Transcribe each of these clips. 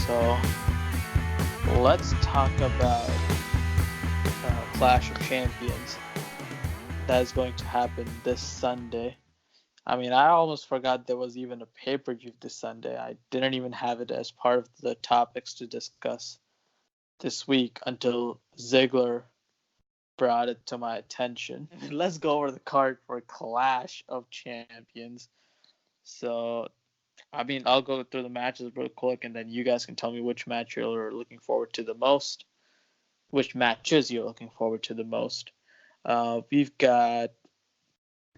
So let's talk about Clash of Champions that is going to happen this Sunday. I mean, I almost forgot there was even a pay-per-view this Sunday. I didn't even have it as part of the topics to discuss this week until Ziggler brought it to my attention. Let's go over the card for Clash of Champions. So, I mean, I'll go through the matches real quick, and then you guys can tell me which match you're looking forward to the most, which matches you're looking forward to the most. We've got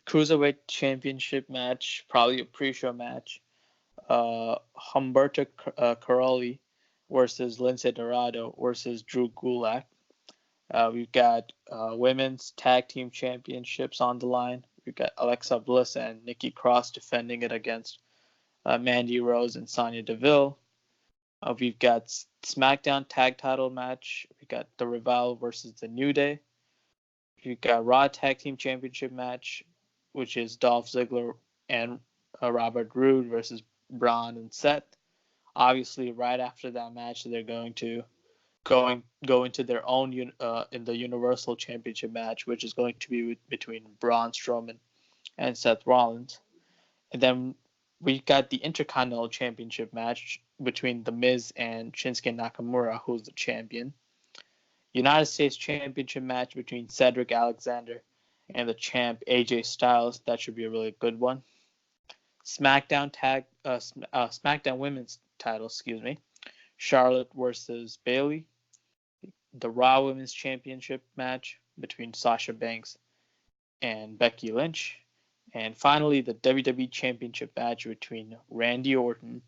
Cruiserweight Championship match, probably a pre-show match. Humberto Caroli versus Lince Dorado versus Drew Gulak. We've got Women's Tag Team Championships on the line. We've got Alexa Bliss and Nikki Cross defending it against Mandy Rose and Sonya Deville. We've got SmackDown Tag Title match. We've got The Revival versus The New Day. We've got Raw Tag Team Championship match, which is Dolph Ziggler and Robert Roode versus Braun and Seth. Obviously, right after that match, they're going to go into their own in the Universal Championship match, which is going to be between Braun Strowman and Seth Rollins. And then we got the Intercontinental Championship match between The Miz and Shinsuke Nakamura, who's the champion. United States Championship match between Cedric Alexander and the champ AJ Styles. That should be a really good one. SmackDown Women's title, Charlotte versus Bayley. The Raw Women's Championship match between Sasha Banks and Becky Lynch. And finally, the WWE Championship match between Randy Orton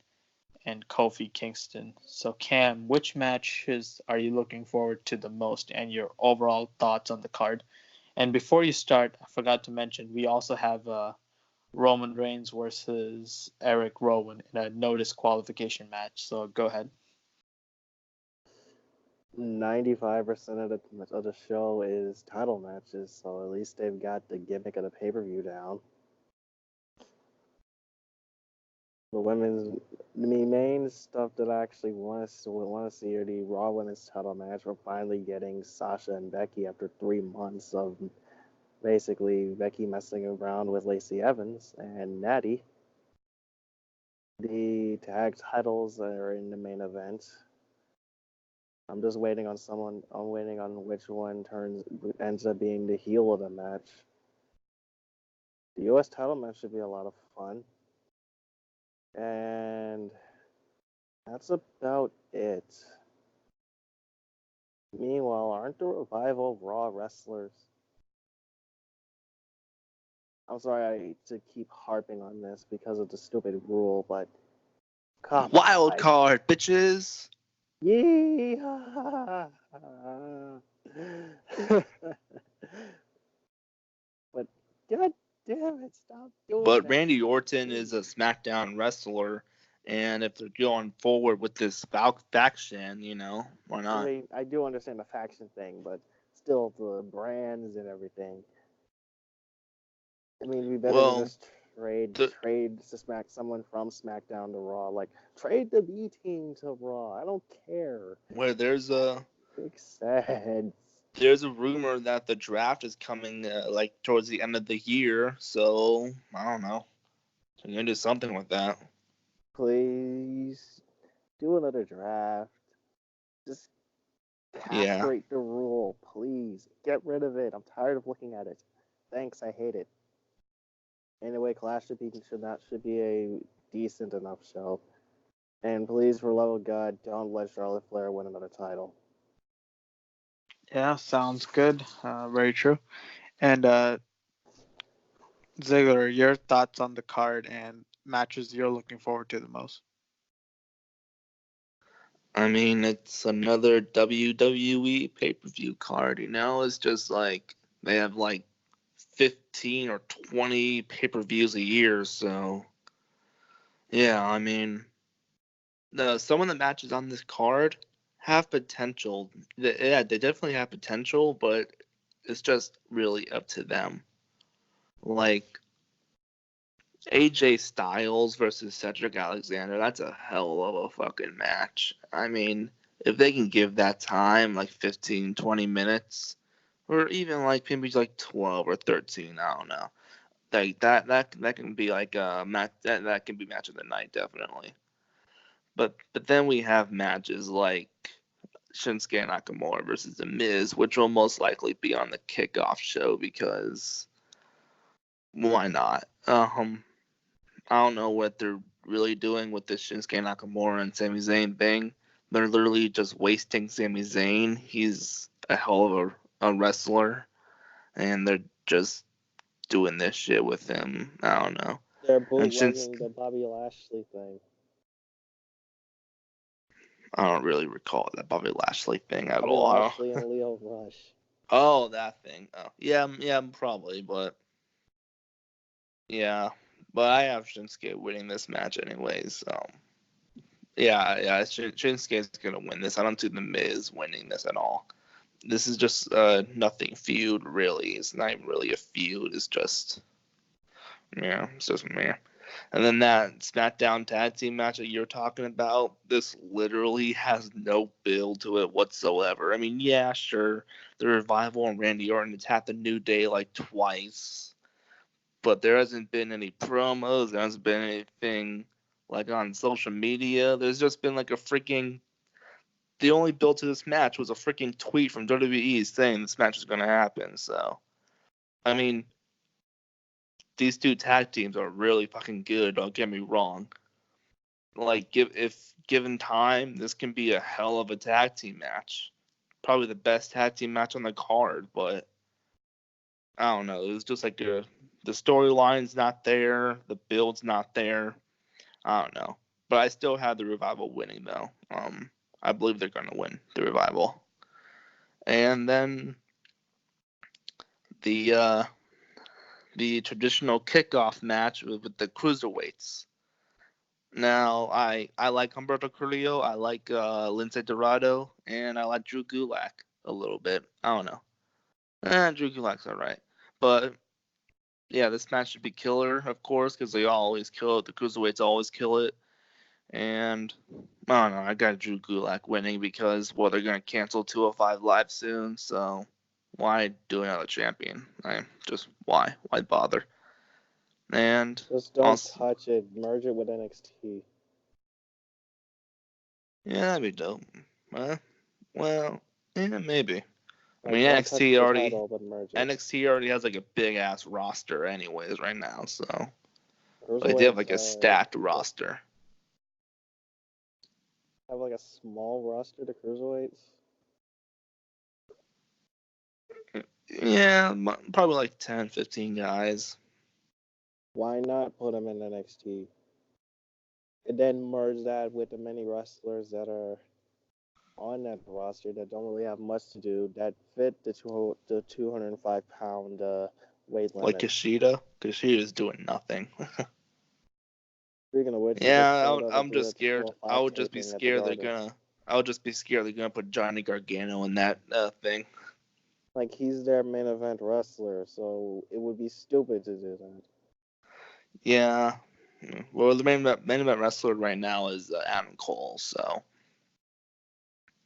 and Kofi Kingston. So Cam, which matches are you looking forward to the most, and your overall thoughts on the card? And before you start, I forgot to mention we also have Roman Reigns versus Eric Rowan in a no disqualification match. So go ahead. 95% of the show is title matches, so at least they've got the gimmick of the pay-per-view down. The main stuff that I actually want to see are the Raw Women's title match. We're finally getting Sasha and Becky after 3 months of basically Becky messing around with Lacey Evans and Natty. The tag titles are in the main event. I'm just waiting on someone. I'm waiting on which one ends up being the heel of the match. The U.S. title match should be a lot of fun. And that's about it. Meanwhile, aren't the Revival Raw wrestlers? I'm sorry to keep harping on this because of the stupid rule, but wild card, bitches. Yeah. But God damn it, stop doing But that. Randy Orton is a SmackDown wrestler, and if they're going forward with this faction, why not? I mean, I do understand the faction thing, but still the brands and everything. I mean, we better just trade someone from SmackDown to Raw. Like, trade the B team to Raw. I don't care. Where there's a Makes sense. There's a rumor that the draft is coming towards the end of the year, so I don't know. So you're gonna do something with that. Please do another draft. Just castrate the rule, please. Get rid of it. I'm tired of looking at it. Thanks, I hate it. Anyway, Clash should be a decent enough show. And please, for love of God, don't let Charlotte Flair win another title. Yeah, sounds good. Very true. And Ziggler, your thoughts on the card and matches you're looking forward to the most? I mean, it's another WWE pay-per-view card, It's just like they have 15 or 20 pay-per-views a year, so yeah, I mean, some of the matches on this card have potential. They definitely have potential, but it's just really up to them. AJ Styles versus Cedric Alexander, that's a hell of a fucking match. I mean, if they can give that time, like 15, 20 minutes, or even like maybe like 12 or 13, I don't know. Like that can be like a match that can be match of the night, definitely. But then we have matches like Shinsuke Nakamura versus The Miz, which will most likely be on the kickoff show because why not? I don't know what they're really doing with this Shinsuke Nakamura and Sami Zayn thing. They're literally just wasting Sami Zayn. He's a hell of a wrestler, and they're just doing this shit with him. I don't know. They're bootlegging the Bobby Lashley thing. I don't really recall that Bobby Lashley thing at Bobby all. Lashley and Leo Rush. Oh, that thing. Oh, yeah, probably, but yeah, but I have Shinsuke winning this match anyways. Yeah, Shinsuke's gonna win this. I don't see The Miz winning this at all. This is just nothing feud, really. It's not even really a feud. It's just, yeah, it's just meh. And then that SmackDown tag team match that you're talking about, this literally has no build to it whatsoever. I mean, yeah, sure, the Revival and Randy Orton attacked the New Day like twice, but there hasn't been any promos. There hasn't been anything like on social media. There's just been like a freaking. The only build to this match was a freaking tweet from WWE saying this match is going to happen. So, I mean, these two tag teams are really fucking good. Don't get me wrong. Like, if given time, this can be a hell of a tag team match. Probably the best tag team match on the card, but I don't know. It was just like the storyline's not there, the build's not there. I don't know, but I still have the Revival winning though. I believe they're gonna win the Revival, and then the traditional kickoff match with the cruiserweights. Now, I like Humberto Carrillo, I like Lince Dorado, and I like Drew Gulak a little bit. I don't know. Drew Gulak's alright. But, yeah, this match should be killer, of course, because they always kill it. The cruiserweights always kill it. And, I don't know, I got Drew Gulak winning because, well, they're going to cancel 205 Live soon, so why do another champion? Why? Why bother? And just don't touch it. Merge it with NXT. Yeah, that'd be dope. Well, yeah, maybe. I Like, mean, don't touch the title, but merge it. NXT already has like a big ass roster, anyways, right now. So Like, they have like a stacked roster. Have like a small roster to cruiserweights. Yeah, probably like 10, 15 guys. Why not put them in NXT? And then merge that with the many wrestlers that are on that roster that don't really have much to do that fit the 205-pound weight limit. Like Kushida. Kushida's doing nothing. Speaking of which, yeah, I'm just scared. I would just be scared they're gonna put Johnny Gargano in that thing. Like, he's their main event wrestler, so it would be stupid to do that. Yeah. Well, the main event wrestler right now is Adam Cole, so.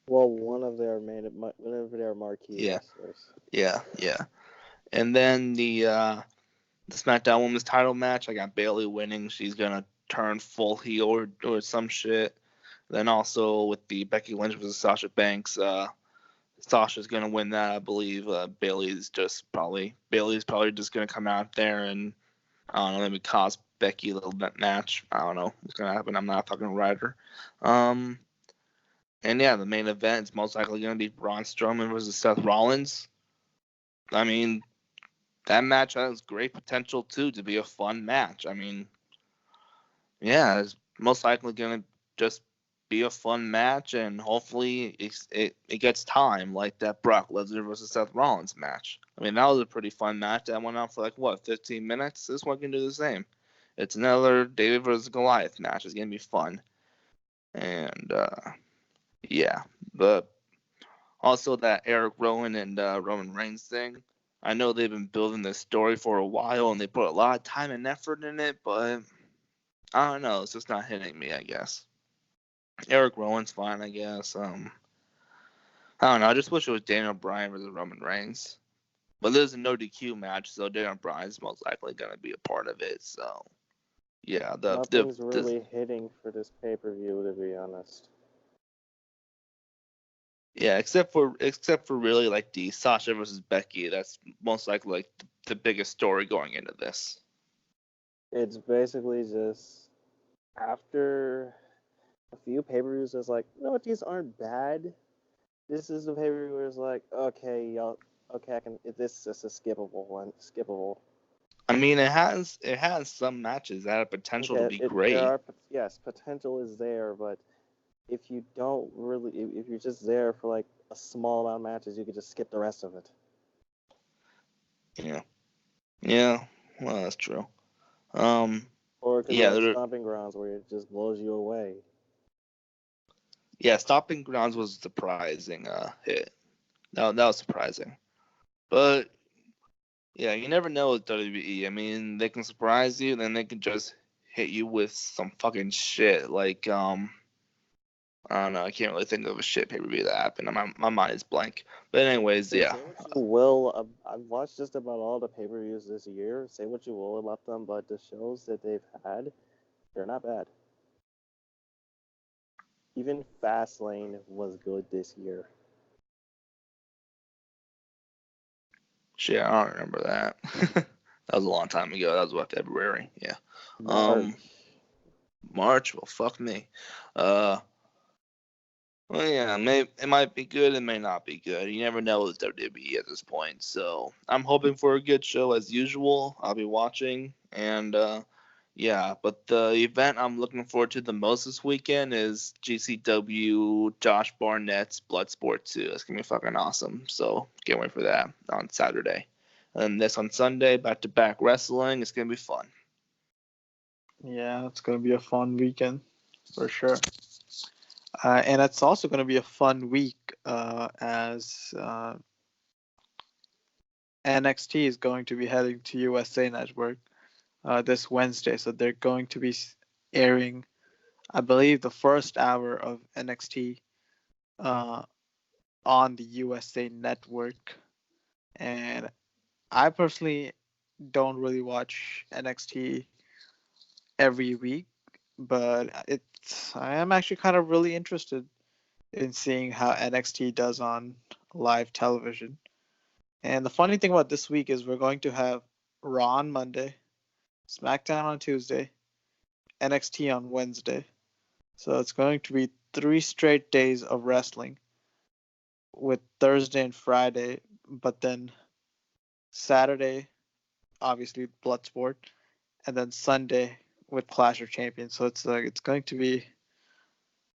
Well, one of their marquee wrestlers. Yeah. And then the SmackDown Women's title match, I got Bayley winning. She's gonna turn full heel or some shit. Then also with the Becky Lynch versus Sasha Banks, Sasha's gonna win that, I believe. Bayley's probably just gonna come out there and I don't know, maybe cost Becky a little bit match. I don't know what's gonna happen. I'm not a fucking writer. And yeah, the main event is most likely gonna be Braun Strowman versus Seth Rollins. I mean, that match has great potential too to be a fun match. I mean, yeah, it's most likely gonna just be a fun match, and hopefully it gets time like that Brock Lesnar versus Seth Rollins match. I mean, that was a pretty fun match that went on for like 15 minutes. This one can do the same. It's another David versus Goliath match. It's gonna be fun, and yeah, but also that Eric Rowan and Roman Reigns thing. I know they've been building this story for a while and they put a lot of time and effort in it, but I don't know. It's just not hitting me, I guess. Eric Rowan's fine, I guess. I don't know. I just wish it was Daniel Bryan versus Roman Reigns. But there's a no DQ match, so Daniel Bryan's most likely going to be a part of it. So, yeah. Nothing's really hitting for this pay-per-view, to be honest. Yeah, except for really like the Sasha versus Becky. That's most likely like the biggest story going into this. It's basically just after a few pay-per-views, it's like, you know what, these aren't bad. This is the pay-per-view where it's like, okay, y'all, okay, this is a skippable. I mean, it has some matches that have potential to be great. Yes, potential is there, but if you don't really, if you're just there for like a small amount of matches, you could just skip the rest of it. Yeah, well, that's true. Or it could be like Stomping Grounds where it just blows you away. Yeah, Stomping Grounds was a surprising hit. No, that was surprising. But yeah, you never know with WWE. I mean, they can surprise you, then they can just hit you with some fucking shit. Like, I don't know. I can't really think of a shit pay-per-view that happened. My mind is blank. But anyways, yeah. Say what you will. I've watched just about all the pay-per-views this year. Say what you will about them, but the shows that they've had, they're not bad. Even Fastlane was good this year. Shit, I don't remember that. That was a long time ago. That was what, February? Yeah. March? Well, fuck me. Well, yeah, it might be good. It may not be good. You never know with WWE at this point. So I'm hoping for a good show as usual. I'll be watching, and yeah. But the event I'm looking forward to the most this weekend is GCW Josh Barnett's Bloodsport 2. It's gonna be fucking awesome. So can't wait for that on Saturday. And this on Sunday, back-to-back wrestling. It's gonna be fun. Yeah, it's gonna be a fun weekend for sure. And it's also going to be a fun week as NXT is going to be heading to USA Network this Wednesday. So they're going to be airing, I believe, the first hour of NXT on the USA Network. And I personally don't really watch NXT every week, but I am actually kind of really interested in seeing how NXT does on live television. And the funny thing about this week is we're going to have Raw on Monday, SmackDown on Tuesday, NXT on Wednesday. So it's going to be 3 straight days of wrestling with Thursday and Friday, but then Saturday, obviously Bloodsport, and then Sunday with Clash of Champions. So it's going to be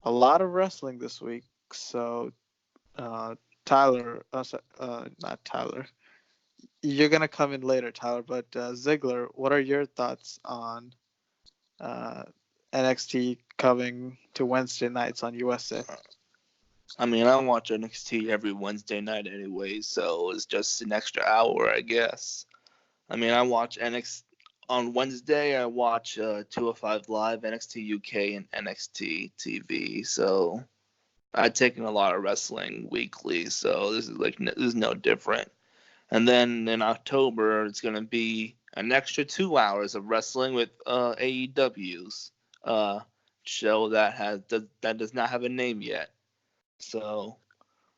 a lot of wrestling this week. So Tyler, not Tyler. You're gonna come in later, Tyler. But Ziggler, what are your thoughts on NXT coming to Wednesday nights on USA? I mean, I watch NXT every Wednesday night anyway, so it's just an extra hour, I guess. I mean, I watch NXT on Wednesday. I watch 205 Live, NXT UK, and NXT TV. So I've taken a lot of wrestling weekly, so this is no different. And then in October, it's gonna be an extra 2 hours of wrestling with AEW's show that does not have a name yet. So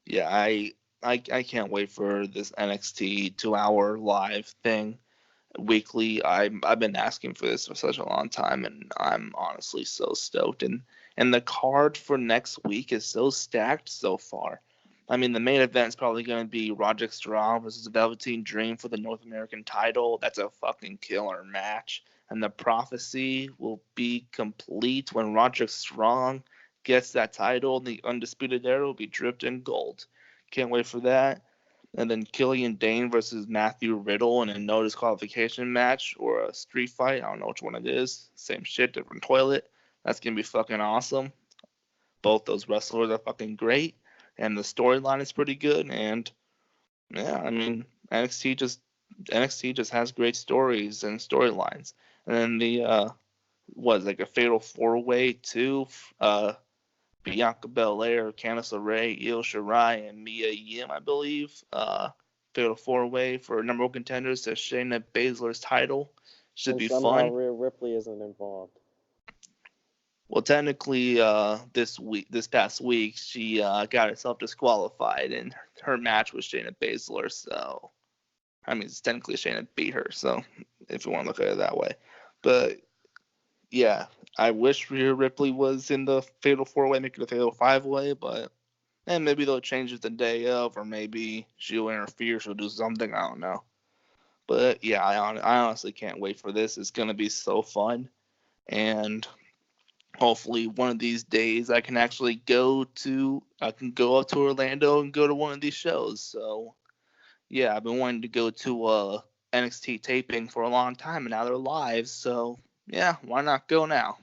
yeah, I can't wait for this NXT 2 hour live thing weekly. I've been asking for this for such a long time, and I'm honestly so stoked. And the card for next week is so stacked so far. I mean, the main event is probably going to be Roderick Strong versus Velveteen Dream for the North American title. That's a fucking killer match. And the prophecy will be complete when Roderick Strong gets that title, and the Undisputed Era will be dripped in gold. Can't wait for that. And then Killian Dane versus Matthew Riddle in a no disqualification match or a street fight. I don't know which one it is. Same shit, different toilet. That's going to be fucking awesome. Both those wrestlers are fucking great. And the storyline is pretty good. And yeah, I mean, NXT just has great stories and storylines. And then the was like a fatal 4-way too. Bianca Belair, Candice LeRae, Io Shirai, and Mia Yim, I believe. Fatal 4-way for number one contenders to Shayna Baszler's title. Should be somehow fun. Rhea Ripley isn't involved. Well, technically, this past week, she got herself disqualified in her match with Shayna Baszler. So, I mean, it's technically Shayna beat her. So, if you want to look at it that way, but yeah, I wish Rhea Ripley was in the Fatal 4-way, make it a Fatal 5-way, but maybe they'll change it the day of, or maybe she'll interfere, she'll do something. I don't know. But yeah, I honestly can't wait for this. It's gonna be so fun, and hopefully one of these days I can actually go up to Orlando and go to one of these shows. So yeah, I've been wanting to go to NXT taping for a long time, and now they're live. So yeah, why not go now?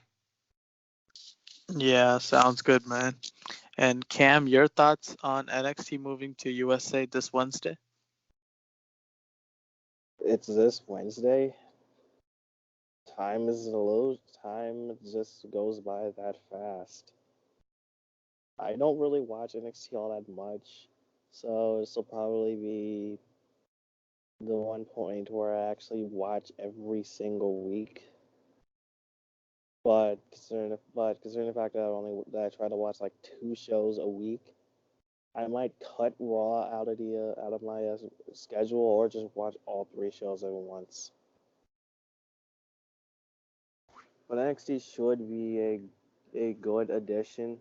Yeah, sounds good, man. And Cam, your thoughts on NXT moving to USA this Wednesday? It's this Wednesday. Time just goes by that fast. I don't really watch NXT all that much, so this will probably be the one point where I actually watch every single week. But considering the fact that I try to watch like 2 shows a week, I might cut Raw out of my schedule or just watch all 3 shows at once. But NXT should be a good addition,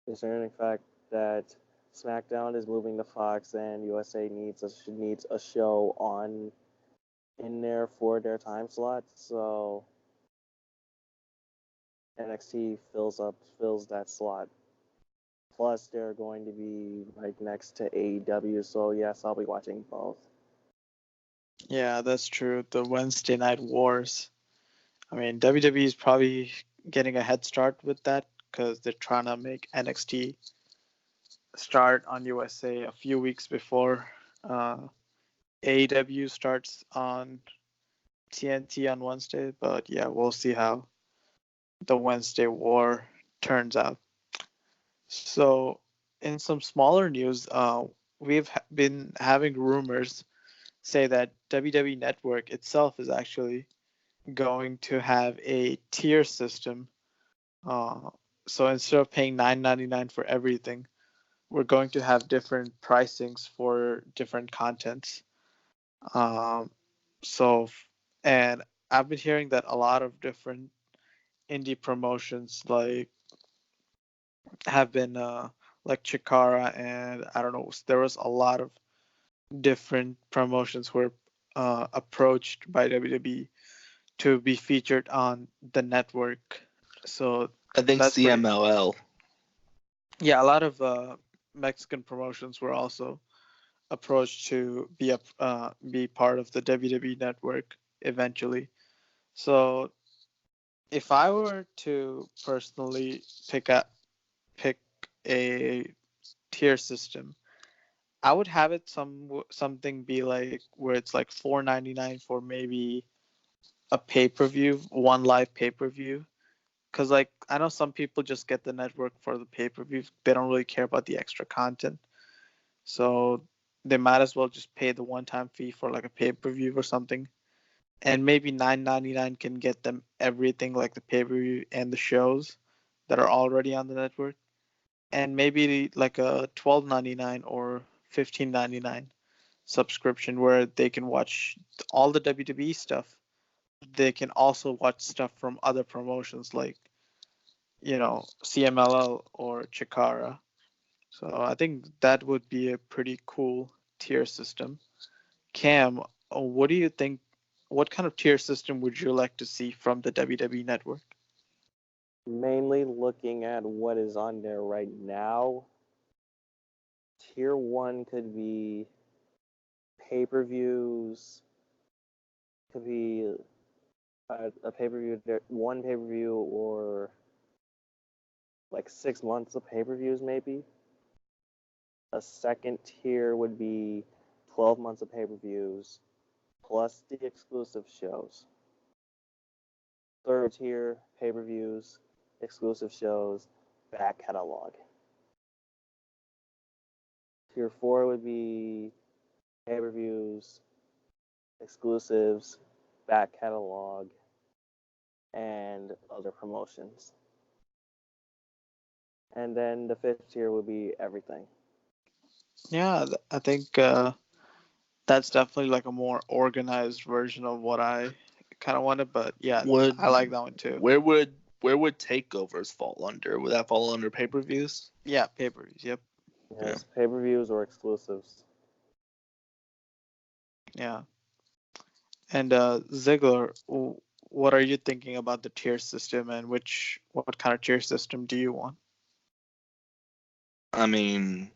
considering the fact that SmackDown is moving to Fox and USA needs a show on in there for their time slot. So NXT fills that slot. Plus, they're going to be right next to AEW, so yes, I'll be watching both. Yeah, that's true. The Wednesday Night Wars. I mean, WWE is probably getting a head start with that because they're trying to make NXT start on USA a few weeks before AEW starts on TNT on Wednesday. But yeah, we'll see how the Wednesday War turns out. So, in some smaller news, we've been having rumors say that WWE Network itself is actually going to have a tier system. So instead of paying $9.99 for everything, we're going to have different pricings for different contents. Um, so, and I've been hearing that a lot of different indie promotions have been like Chikara, and I don't know, there was a lot of different promotions were approached by WWE to be featured on the network. So I think that's pretty. CMLL. Yeah, a lot of Mexican promotions were also approached to be part of the WWE network eventually. So if I were to personally pick a tier system, I would have it something be like where it's like $4.99 for maybe a pay-per-view, one live pay-per-view. Because like I know some people just get the network for the pay-per-view. They don't really care about the extra content. So they might as well just pay the one-time fee for like a pay-per-view or something. And maybe $9.99 can get them everything like the pay-per-view and the shows that are already on the network. And maybe like a $12.99 or $15.99 subscription where they can watch all the WWE stuff. They can also watch stuff from other promotions like, CMLL or Chikara. So I think that would be a pretty cool tier system. Cam, what do you think? What kind of tier system would you like to see from the WWE network? Mainly looking at what is on there right now, tier 1 could be pay-per-views, could be a pay-per-view, one pay-per-view, or like 6 months of pay-per-views maybe. A second tier would be 12 months of pay-per-views, plus the exclusive shows. Third tier, pay-per-views, exclusive shows, back catalog. Tier 4 would be pay-per-views, exclusives, back catalog, and other promotions. And then the 5th tier would be everything. Yeah, I think that's definitely like a more organized version of what I kind of wanted. But yeah, I like that one too. Where would takeovers fall under? Would that fall under pay-per-views? Yeah, pay-per-views. Yep. Yes, pay-per-views or exclusives. Yeah. And Ziggler, what are you thinking about the tier system, and what kind of tier system do you want? I mean,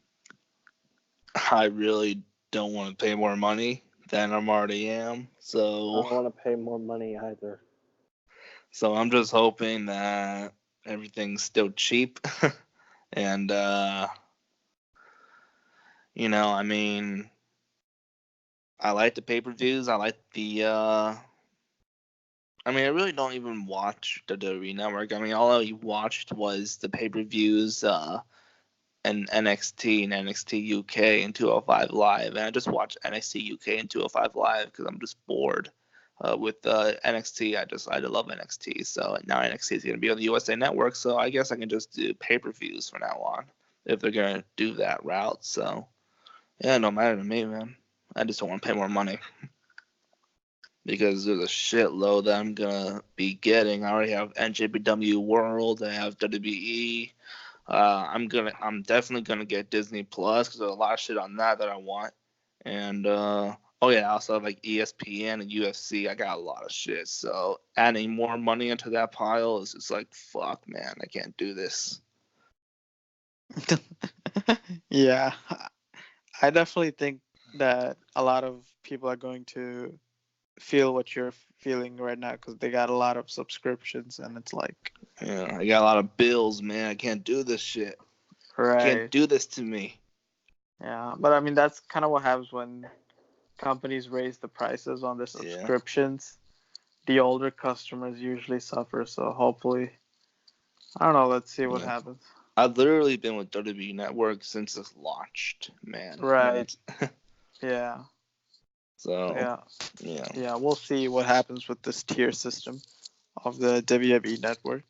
I really don't want to pay more money than I'm already am. So I don't want to pay more money either. So I'm just hoping that everything's still cheap. And I mean, I like the pay-per-views. I like the I really don't even watch the WWE Network. All I watched was the pay-per-views and NXT and NXT UK and 205 Live. And I just watch NXT UK and 205 Live because I'm just bored. With NXT, I love NXT. So now NXT is going to be on the USA Network. So I guess I can just do pay-per-views from now on if they're going to do that route. So yeah, no matter to me, man. I just don't want to pay more money. Because there's a shitload that I'm gonna be getting. I already have NJPW World. I have WWE. I'm definitely gonna get Disney Plus because there's a lot of shit on that I want. And I also have like ESPN and UFC. I got a lot of shit. So adding more money into that pile is just like, fuck, man, I can't do this. Yeah, I definitely think that a lot of people are going to feel what you're feeling right now because they got a lot of subscriptions, and it's like, yeah, I got a lot of bills, man. I can't do this shit. Right. You can't do this to me. Yeah, but that's kind of what happens when companies raise the prices on their subscriptions. The older customers usually suffer, so hopefully, I don't know, let's see what happens. I've literally been with WWE Network since it's launched, man. Right. Yeah. So yeah, we'll see what happens with this tier system of the WWE Network.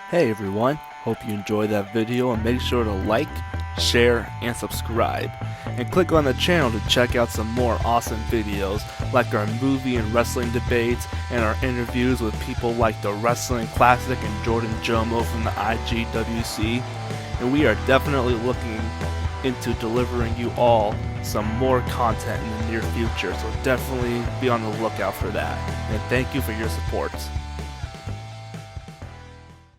Hey everyone, hope you enjoyed that video, and make sure to like, share, and subscribe. And click on the channel to check out some more awesome videos like our movie and wrestling debates and our interviews with people like the Wrestling Classic and Jordan Jomo from the IGWC. And we are definitely looking into delivering you all some more content in the near future, so definitely be on the lookout for that. And thank you for your support.